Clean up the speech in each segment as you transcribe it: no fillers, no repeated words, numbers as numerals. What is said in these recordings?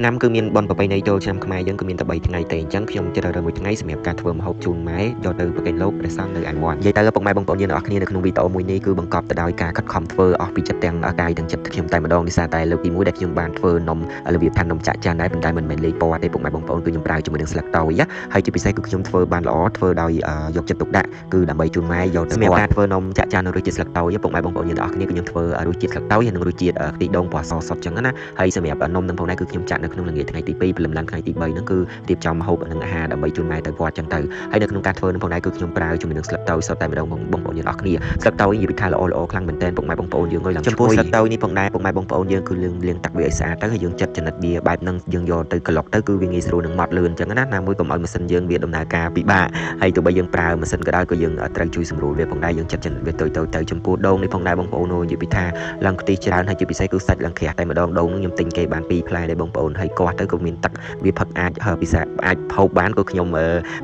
năm cứ miền bon bờ này cho trăm khai dân cứ miền tập 7 ngày tệ chẳng khi ông chơi rồi 1 ថ្ងៃសម្រាប់ការធ្វើម្ហូបជូនម៉ែយកទៅប្រកេនលោកព្រះសង្ឃនៅឯវត្តនិយាយទៅពុកម៉ែបងប្អូនយើងទាំងអស់គ្នានៅក្នុងវីដេអូមួយនេះគឺបង្កប់ទៅដោយការខិតខំធ្វើអស់ពីចិត្តទាំងកាយទាំងចិត្តខ្ញុំតែម្ដងនេះសារតែលើកទី1ដែលខ្ញុំបានធ្វើនំរបៀបថានំចាក់ចានដែរប៉ុន្តែមិនមែនលេខពណ៌ទេពុកម៉ែបងប្អូនគឺខ្ញុំប្រើជាមួយនឹងស្លឹកតើយហើយជាពិសេសគឺខ្ញុំធ្វើបានល្អធ្វើដោយយកចិត្តទុកដាក់គឺដើម្បីជូនម៉ែយកទៅសម្រាប់ការធ្វើនំចាក់ចាននៅរសជាតិស្លឹកតើយពុកម៉ែបងប្អូនយើងទាំងអស់គ្នាគឺខ្ញុំធ្វើរសជាតិស្លឹកតើយហើយនិងរសជាតិខ្ទិះដូងពណ៌សសុទ្ធចឹងណាហើយសម្រាប់នំនឹងផងដែរគឺខ្ញុំចាក់នៅក្នុងល្ងាចថ្ងៃទី2ព្រលឹមឡើងថ្ងៃទី3ហ្នឹងគឺរៀបចំម្ហូបនិងអាហារដើម្បីជូនម៉ែទៅវត្តចឹងទៅហើយនៅក្នុងការធ្វើនឹងផងដែរគឺខ្ញុំប្រើជាមួយនឹងស្លឹកតើយសុទ្ធតែម្ដងបងប្អូនយើងអស់គ្នាស្លឹកតើយនិយាយថាល្អខ្លាំងមែនទែនពុកម៉ែបងប្អូនយើងអង្គុយឡើងចំពោះស្លឹកតើយនេះផងដែរពុកម៉ែបងប្អូនយើងគឺលាងទឹកវាឲ្យស្អាតទៅហើយយើងចិតចនិតវាបែបហ្នឹងយើងយកទៅក្លុកទៅគឺវាងាយស្រួលនឹងម៉ត់លឿនចឹងណាមួយកុំឲ្យម៉ាស៊ីនយើងវាដំណើរការពិបាកហើយទោះបីយើងប្រើម៉ាស៊ីនក៏ដោយក៏យើងត្រូវជួយសម្រួលវាផងដែរយើងចិតចនិតវាទៅចំពោះដូងនេះផងដែរបងប្អូននិយាយពីថាឡើងខ្ទិះច្រើនហើយជាពិសេសគឺសាច់ឡើងក្រាស់តែម្ដងដូងនឹងខ្ញុំទិញគេបាន2ផ្លែដែរបងប្អូនហើយកោះទៅក៏មានទឹកវាផឹកអាចពិសាអាចផោបបានក៏ខ្ញុំ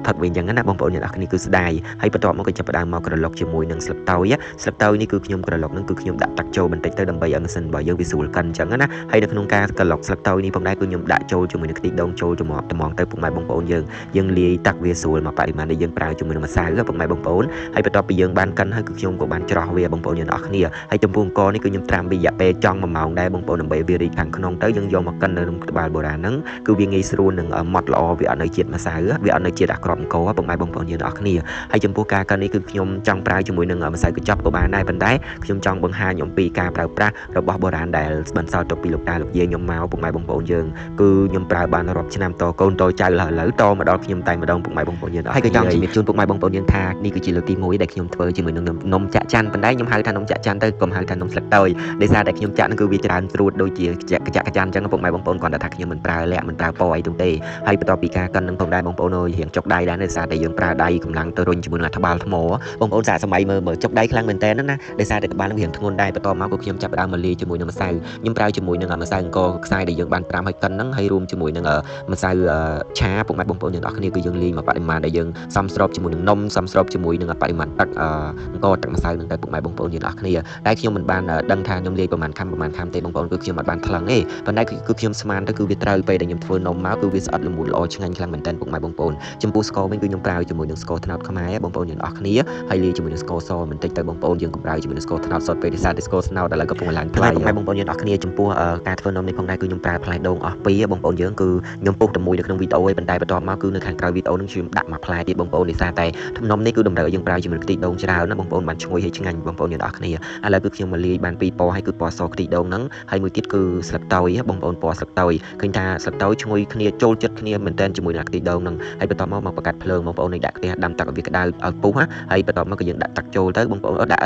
ផឹកវិញចឹងណាបងប្អូនអ្នកនរគ្នាគឺស្ដាយហើយបន្ទាប់មកក៏ចាប់ផ្ដើមមកក្រឡុកជាមួយនឹងស្លឹកតើយស្លឹកតើយនេះគឺខ្ញុំក្រឡុកនឹងគឺខ្ញុំដាក់ទឹកចូលបន្តិចទៅដើម្បីឲ្យម៉ាស៊ីនរបស់យើងវាស្រួលកិនចឹងណាហើយនៅក្នុងការក្រឡុកស្លឹកតើយនេះផងដែរគឺខ្ញុំដាក់ចូលជាមួយនឹងខ្ទិះដូងចូលចំហត្មងទៅពុកម៉ែបងប្អូនយើងលាយទឹកវាស្រួលមកបរិមាណដែលយើងប្រើជាមួយនឹងម្សៅពុកម៉ែបងប្អូនហើយបន្ទាប់ពីយើងបានកិនហើយគឺខ្ញុំក៏បានច្រោះវាបងប្អូនអ្នកនរគ្នាហើយចំពោះអង្ករនេះគឺខ្ញុំត្រាំវារយៈពេលចង់1 ម៉ោងដែរបងប្អូនដើម្បីវារីកខាងក្នុងទៅយើងយកមកកិននៅក្នុងក្បាលបុរាណហ្នឹងគឺវាងាយស្រួលនឹងម៉ត់ល្អវាអត់នៅជាតិម្សៅវាអត់នៅជាតិអាក្រប់អង្ករពុកម៉ែបងប្អូនយើងទាំងអស់គ្នាហើយចំពោះការកិននេះគឺខ្ញុំចង់ប្រើជាមួយនឹងម្សៅកញ្ចប់ក៏បានដែរប៉ុន្តែខ្ញុំចង់បង្ហាញអំពីការប្រើប្រាស់របស់បុរាណដែលបន្សល់ទុកពីលោកតាលោកយាយខ្ញុំមកពុកម៉ែបងប្អូនយើងគឺខ្ញុំប្រើបានរាប់ឆ្នាំតកូនតចៅឥឡូវតមកដល់ខ្ញុំតែម្ដងពុកម៉ែបងប្អូនយើងហើយក៏ចង់ជំរាបជូនពុកម៉ែបងប្អូនយើងថានេះគឺជាលើកទី1ដែលខ្ញុំធ្វើជាមួយនឹងនំចាក់ចាន់ប៉ុន្តែខ្ញុំហៅថានំចាក់ចាន់ទៅកុំហៅថានំស្លឹកតើយដោយសារតែខ្ញុំចាក់ហ្នឹងគឺវាច្រើនស្រួតដូចជាកចាក់កចាន់អញ្ចឹងពុកម៉ែបងប្អូនគាត់ថាខ្ញុំមិនប្រើលក្ខមិនប្រើពណ៌អីទេហើយបន្ទាប់ពីការកិននឹងផងដែរបងប្អូនរៀងចុកដៃដែរដោយសារតែយើងប្រើដៃកម្លាំងទៅរុញជាមួយនឹងថ្បាល់ថ្មបងប្អូនសាកសម័យមើលចុកដៃខ្លាំងមែនតើណាដោយសារតែក្បាលនឹងរៀងធ្ងន់ដែរបន្ទាប់មកក៏ខ្ញុំចាប់ផ្ដើមមកលាយជាមួយនឹងម្សៅខ្ញុំប្រើជាមួយនឹងម្សៅអង្គរខ្សែដែលយើងបានត្រាំឲ្យកិនហ្នឹងហើយរួមជាមួយនឹងម្សៅឆាពុកម៉ែបងប្អូនយើងអស់គ្នាគឺយើងលាយមកបរិមាណដែលយើងសមស្របជាមួយនឹងនំសមស្របជាមួយនឹងបរិមាណទឹកអង្គរទឹកម្សៅហ្នឹងតែពុកម៉ែបងប្អូនយើងអស់គ្នាតែខ្ញុំមិនបានដឹងថាខ្ញុំលាយប្រហែលខាំទេបងប្អូនគឺខ្ញុំអត់បានថ្លឹងទេប៉ុន្តែគឺខ្ញុំស្មានទៅគឺវាត្រូវពេលដែលខ្ញុំធ្វើនំមកគឺវាស្អិតល្មូតល្អឆ្ងាញ់ខ្លាំងមែនតើពុកម៉ែបងប្អូនចំពោះស្ករវិញគឺខ្ញុំប្រើជាមួយនឹងស្ករត្នោតខ្មែរបងប្អូនយើងអស់គ្នាហើយលាយជាមួយនឹងស្ករសបន្តិចទៅបងប្អូនយើងក៏ប្រើជាមួយនឹងស្ករត្នោតសុទ្ធពេលដែលសារតែស្ករត្នោតឥឡូវកំពុងឡើងថ្លៃពុកម៉ែបងប្អូនយើងអស់គ្នាចំពោះការធ្វើនំនេះផងដែរគឺខ្ញុំប្រើផ្លែដូងអស់2បងប្អូនយើងគឺខ្ញុំពុះតែមួយនៅក្នុងវីដេអូឯងប៉ុន្តែបន្ទាប់មកគឺនៅខាងក្រោយវីដេអូនឹងខ្ញុំដាក់មួយផ្លែទៀតបងប្អូនដោយសារតែនំនេះគឺតម្រូវឲ្យយើងប្រើជាមួយនឹងខ្ទិះដូងច្រើនណាបងប្អូនបានឈ្ងុយហើយឆ្ងាញ់បងប្អូនយើងអស់គ្នាឥឡូវគឺខ្ញុំមកលាយបាន2ពណ៌ហើយគឺពណ៌សខ្ទិះដូងហ្នឹងហើយមួយទៀតគឺស្លឹកតើយបងប្អូនពណ៌ស្លឹកតើយឃើញថាស្លឹកតើយឈ្ងុយគ្នាចូលចិត្តគ្នាមែនតើជាមួយនឹងខ្ទិះដូងហ្នឹងហើយបន្ទាប់មកបង្កាត់ភ្លើងបងប្អូននេះដាក់ខ្ទះដាំទឹកឲ្យវាក្តៅឲ្យពុះហើយបន្ទាប់មកក៏យើងដាក់ទឹកចូលទៅបងប្អូនដាក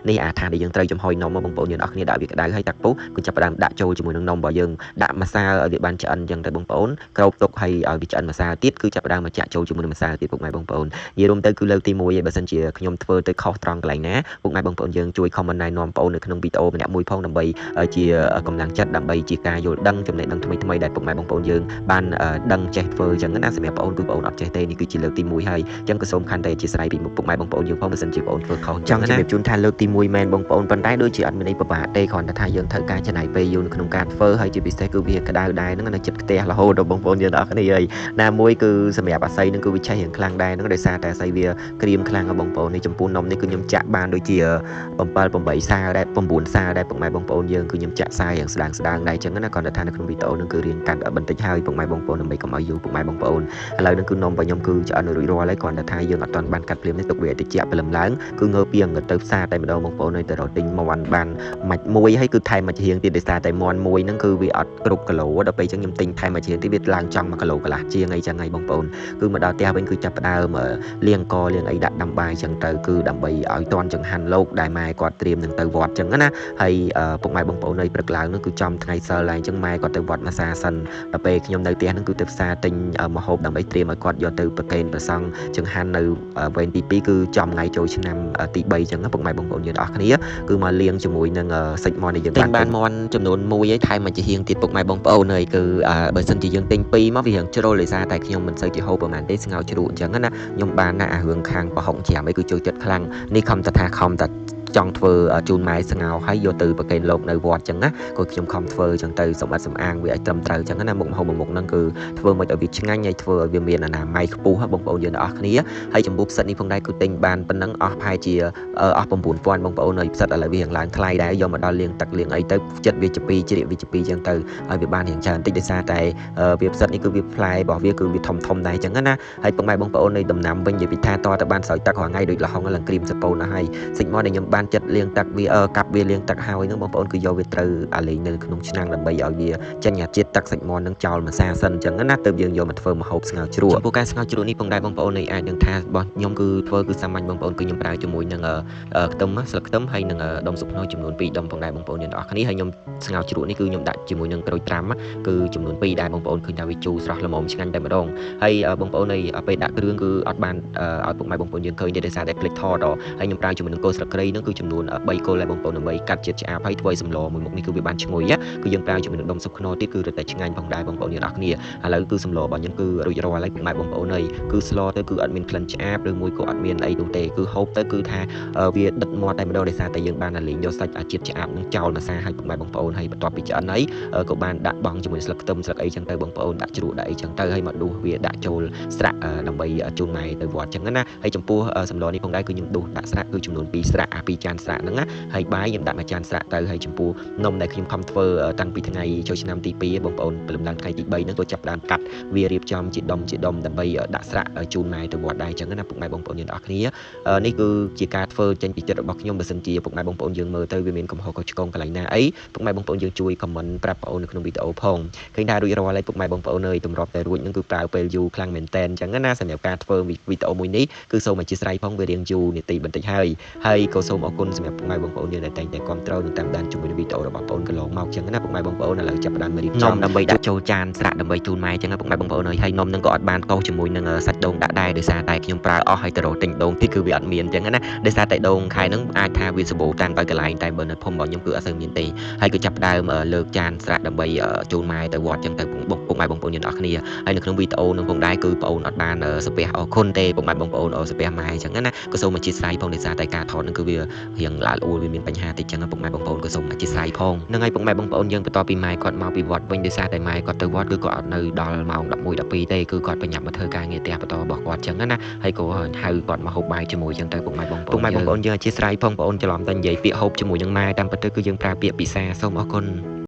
់នេះអាថាដែលយើងត្រូវចំហុយនំបងប្អូនយើងអស់គ្នាដាក់វាក្តៅហើយទឹកពុះគឺចាប់ផ្ដើមដាក់ចូលជាមួយនឹងនំរបស់យើងដាក់ម្សៅឲ្យវាបានឆ្អិនអញ្ចឹងទៅបងប្អូនគ្របទុកហើយឲ្យវាឆ្អិនម្សៅទៀតគឺចាប់ផ្ដើមមកចាក់ចូលជាមួយនឹងម្សៅទៀតពុកម៉ែបងប្អូននិយាយរួមទៅគឺលើកទី1ឯងបើសិនជាខ្ញុំធ្វើទៅខុសត្រង់កន្លែងណាពុកម៉ែបងប្អូនយើងជួយ comment ណែនាំបងប្អូននៅក្នុងវីដេអូម្នាក់មួយផងដើម្បីជាកម្លាំងចិត្តដើម្បីជាការយល់ដឹងចំណេះដឹងថ្មីដែលពុកម៉ែបងប្អូនយើងបានដឹងចេះធ្វើអញ្ចឹងណាសម្រាប់បងប្អូនគឺបងប្អូនអត់ចេះទេនេះគឺជាលើកទី1ហើយអញ្ចឹងក៏សូមខន្តីអធិស្ឋានពីពុកម៉ែបងប្អូនយើងផងបើសិនជាបងប្អូនធ្វើខុសចង់ជំរាបជូនថាលើកទី1មែនបងប្អូនប៉ុន្តែដូចជាអត់មានអីពិបាកទេគ្រាន់តែថាយើងត្រូវការចំណាយពេលយូរនៅក្នុងការធ្វើហើយជាពិសេសគឺវាក្តៅដែរហ្នឹងនៅចិត្តផ្ទះរហូតដល់បងប្អូនយើងទាំងអស់គ្នាហើយណាមួយគឺសម្រាប់អាស័យហ្នឹងគឺវាឆេះរៀងខ្លាំងដែរហ្នឹងដោយសារតែអាស័យវាក្រៀមខ្លាំងបងប្អូននេះចំពោះនំនេះគឺខ្ញុំចាក់បានដូចជា7 8សាដែរ9សាដែរពុកម៉ែបងប្អូនយើងគឺខ្ញុំចាក់សារៀងស្ដាងដែរអញ្ចឹងណាគ្រាន់តែថានៅក្នុងវីដេអូហ្នឹងគឺរៀងកាត់បន្តិចហើយពុកម៉ែបងប្អូនដើម្បីកុំឲ្យយូរពុកម៉ែបងប្អូនឥឡូវហ្នឹងគឺនំរបស់ខ្ញុំគឺឆ្អិនរួចរាល់ហើយគ្រាន់តែថាយើងអត់ទាន់បានកាត់ភ្លាមនេះទុកវាតិចព្រលឹមឡើងគឺងើពីងឹតទៅផ្សារតែម្ដងបងប្អូនហើយទៅរកទិញមាន់បានម៉ាច់មួយហើយគឺថែមមួយជាងទៀតដោយសារតែមាន់មួយហ្នឹងគឺវាអត់គ្រប់គីឡូដល់ពេលអញ្ចឹងខ្ញុំទិញថែមមួយជាងទៀតវាឡើងចង់1 គីឡូកន្លះជាងអីចឹងហើយបងប្អូនគឺមកដល់ផ្ទះវិញគឺចាប់ផ្ដើមលាងកលាងអីដាក់ដាំបាយចឹងទៅគឺដើម្បីឲ្យតន់ចង្ហាន់លោកដែលម៉ែគាត់ត្រៀមនឹងទៅវត្តចឹងណាហើយពុកម៉ែបងប្អូននៅព្រឹកឡើងហ្នឹងគឺចំថ្ងៃសិលឡើងចឹងម៉ែគាត់ទៅវត្តមួយសាសិនដល់ពេលខ្ញុំនៅផ្ទះហ្នឹងគឺទៅផ្សារទិញម្ហូបដើម្បីត្រៀមឲ្យគាត់យកទៅប្រគេនព្រះសង្ឃចង្ហាន់នៅវេនទី2គឺចំថ្ងៃចូលឆ្នាំទី3ចឹងណាពុកម៉ែបងប្អូនយើងអស់គ្នាគឺមកលាងជាមួយនឹងសាច់មាន់ដែលយើងបានមាន់ចំនួន1ហើយថែមមួយជាហៀងទៀតពុកម៉ែបងប្អូនហើយគឺបើសិនជាយើងទិញ2មកវារៀងជ្រុលដោយសារតែខ្ញុំមិនសូវជាហូបប្រហែលទេស្ងោរជ្រក់អញ្ចឹងណាខ្ញុំបានណាអារឿងខាងប្រហុកច្រាមអីគឺចូលចិត្តខ្លាំងនេះខំតែថាខំតែ ចង់ធ្វើជូនម៉ែស្ងោហើយយកទៅប្រគេនលោកនៅវត្តចឹងណាក៏ខ្ញុំខំធ្វើចឹងទៅសម្បត្តិសម្អាងវាឲ្យត្រឹមត្រូវចឹងណាមុខម្ហូបមួយមុខហ្នឹងគឺធ្វើមិនឲ្យវាឆ្ងាញ់ហើយធ្វើឲ្យវាមានអនាម័យខ្ពស់បងប្អូនយើងទាំងអស់គ្នាហើយចំពោះផ្សិតនេះផងដែរគឺទិញបានប៉ុណ្ណឹងអស់ប្រហែលជាអស់9000បងប្អូនហើយផ្សិតឥឡូវវាឡើងថ្លៃដែរយកមកដល់លាងទឹកលាងអីទៅចិត្តវាជា2ជ្រាបវាជា2ចឹងទៅហើយវាបានរៀងច្រើនតិចដោយសារតែវាផ្សិតនេះគឺវាផ្លែរបស់វាគឺវាធំដែរចឹងណាហើយពុកម៉ែបងប្អូននៃដំណាំវិញនិយាយពីថាតទៅបានស្រោចទឹករាល់ថ្ងៃដូចលហុងឡើងក្រៀមសពូនណាហើយសិចមកដែលខ្ញុំបានចិត្តលាងទឹកវាកាប់វាលាងទឹកហើយហ្នឹងបងប្អូនគឺយកវាត្រូវអាលេងនៅក្នុងឆ្នាំងដើម្បីឲ្យវាចេញជាតិទឹកសាច់មាន់នឹងចោលមួយសាសិនចឹងណាទើបយើងយកមកធ្វើម្ហូបស្ងោរជ្រក់ចំពោះការស្ងោរជ្រក់នេះផងដែរបងប្អូនអាចនឹងថារបស់ខ្ញុំគឺធ្វើគឺសាមញ្ញបងប្អូនគឺខ្ញុំប្រើជាមួយនឹងខ្ទឹមស្លឹកខ្ទឹមហើយនឹងដុំស៊ុបខ្នុរចំនួន2ដុំផងដែរបងប្អូនទាំងអស់គ្នាហើយខ្ញុំស្ងោរជ្រក់នេះគឺខ្ញុំដាក់ជាមួយនឹងក្រូចត្រាំគឺចំនួន2ដែរបងប្អូនឃើញថាវាជូរស្រស់ល្មមឆ្ងាញ់តែម្ដងហើយបងប្អូននៅពេលដាក់គ្រឿងគឺអត់បានឲ្យពុកម៉ែបងប្អូនយើងឃើញទេដោយសារតែភ្លេចថតហើយខ្ញុំប្រើជាមួយនឹងគល់ស្លឹកគ្រៃហ្នឹងគឺចំនួន3គល់ដែរបងប្អូនដើម្បីកាត់ជាតិឆ្អាបហើយធ្វើឲ្យសម្លមួយមុខនេះគឺវាបានឈ្ងុយគឺយើងប្រើជាមួយនឹងដុំស៊ុបខ្នុរទៀតគឺរឹតតែឆ្ងាញ់ផងដែរបងប្អូនយើងអរគ្នាឥឡូវគឺសម្លរបស់ខ្ញុំគឺរួចរាល់ហើយពុកម៉ែបងប្អូនហើយគឺស្លទៅគឺអត់មានក្លិនឆ្អាបឬមួយក៏អត់មានអីនោះទេគឺហូបទៅគឺថាវាដិតមាត់តែម្ដងដោយសារតែយើងបានលេងយកសាច់ជាតិឆ្អាបនឹងចោលមកសាឲ្យពុកម៉ែបងប្អូនហើយបន្ទាប់ពីឆ្អិនហើយក៏បានដាក់បង់ជាមួយស្លឹកខ្ទឹមស្លឹកអីចឹងទៅបងប្អូនដាក់ជ្រក់ដាក់អីចឹងទៅហើយមកដួសវាដាក់ចូលស្រាក់ដើម្បីជូនម៉ែទៅវត្តចឹងណាហើយចំពោះសម្លនេះផងដែរគឺខ្ញុំដួសដាក់ស្រាក់គឺចំនួន2ស្រាក់2ចានស្រាក់ហ្នឹងណាហើយបាយខ្ញុំដាក់មួយចានស្រាក់ទៅហើយចំពោះនំដែលខ្ញុំខំធ្វើតាំងពីថ្ងៃចូលឆ្នាំទី2បងប្អូនព្រលឹមឡើងថ្ងៃទី3ហ្នឹងក៏ចាប់ផ្ដើមកាត់វារៀបចំជាដុំដើម្បីដាក់ស្រាក់ជូនម៉ែទៅវត្តដែរចឹងណាពុកម៉ែបងប្អូនយើងទាំងអស់គ្នានេះគឺជាការធ្វើចេញពីចិត្តរបស់ខ្ញុំបើសិនជាពុកម៉ែបងប្អូនយើងមើលទៅវាមានកំហុសខុសឆ្គងកន្លែងណាអីពុកម៉ែបងប្អូនយើងជួយខមមិនប្រាប់បងប្អូននៅក្នុងវីដេអូផងឃើញថារួចរាល់ហើយពុកម៉ែបងប្អូនអើយទម្រាប់តែរួចហ្នឹងគឺប្រើពេលយូរខ្លាំងមែនតែនចឹងណាសម្រាប់ការធ្វើវីដេអូមួយនេះគឺសូមអធិស្ឋានផងវារៀងយូរនាទីបន្តិចហើយក៏សូមអរគុណសម្រាប់ពុកម៉ែបងប្អូនយើងដែលតែងតែគាំទ្រនិងតាមដានជាមួយនឹងវីដេអូរបស់បងប្អូនកន្លងមកចឹងណាពុកម៉ែបងប្អូនឥឡូវចាប់ផ្ដើមរៀបចំដើម្បីដាក់ចូលចានស្រាក់ដើម្បីជូនម៉ែចឹងណាពុកម៉ែបងប្អូនអើយហើយនំហ្នឹងក៏អត់បានកោសជាមួយនឹងសាច់ដូងដាក់ដែរដោយសារតែខ្ញុំប្រើអស់ហើយទៅរកទិញដូងទៀតគឺវាអត់មានចឹងណាដោយសារតែដូងខែហ្នឹងអាចថាវាសម្បូរតាំងទៅកន្លែងតែបើនៅភូមិរបស់ខ្ញុំគឺអត់សូវមានទេហើយក៏ចាប់ផ្ដើមលើកចានស្រាក់ដើម្បីជូនម៉ែទៅវត្តចឹងទៅពុកម៉ែបងប្អូនយើងអរគ្នាហើយនៅក្នុងវីដេអូនឹងផងដែរគឺបងប្អូនអត់បានសាពះអរគុណទេពុកម៉ែបងប្អូនសាពះម៉ែចឹងណាក៏សូមអធិស្ឋានផងដោយសារតែការថតហ្នឹងគឺវារៀងឡាលអួលវាមានបញ្ហាតិចចឹងពុកម៉ែបងប្អូនក៏សូមអធិស្ឋានផងហ្នឹងហើយពុកម៉ែបងប្អូនយើងបន្តពីម៉ែគាត់មកពីវត្តវិញដោយសារតែម៉ែគាត់ទៅវត្តគឺគាត់អត់នៅដល់ម៉ោង11 12ទេគឺគាត់បញ្ញាប់មកធ្វើការងារផ្ទះបន្តរបស់គាត់ចឹងណាហើយក៏ហៅគាត់មកហូបបាយជាមួយចឹងទៅពុកម៉ែបងប្អូនយើងអធិស្ឋានផងបងប្អូនច្រឡំតែនិយាយពាក្យហូបជាមួយនឹងម៉ែតាមពិតទៅគឺយើងប្រើពាក្យពិសាសូមអរគុណ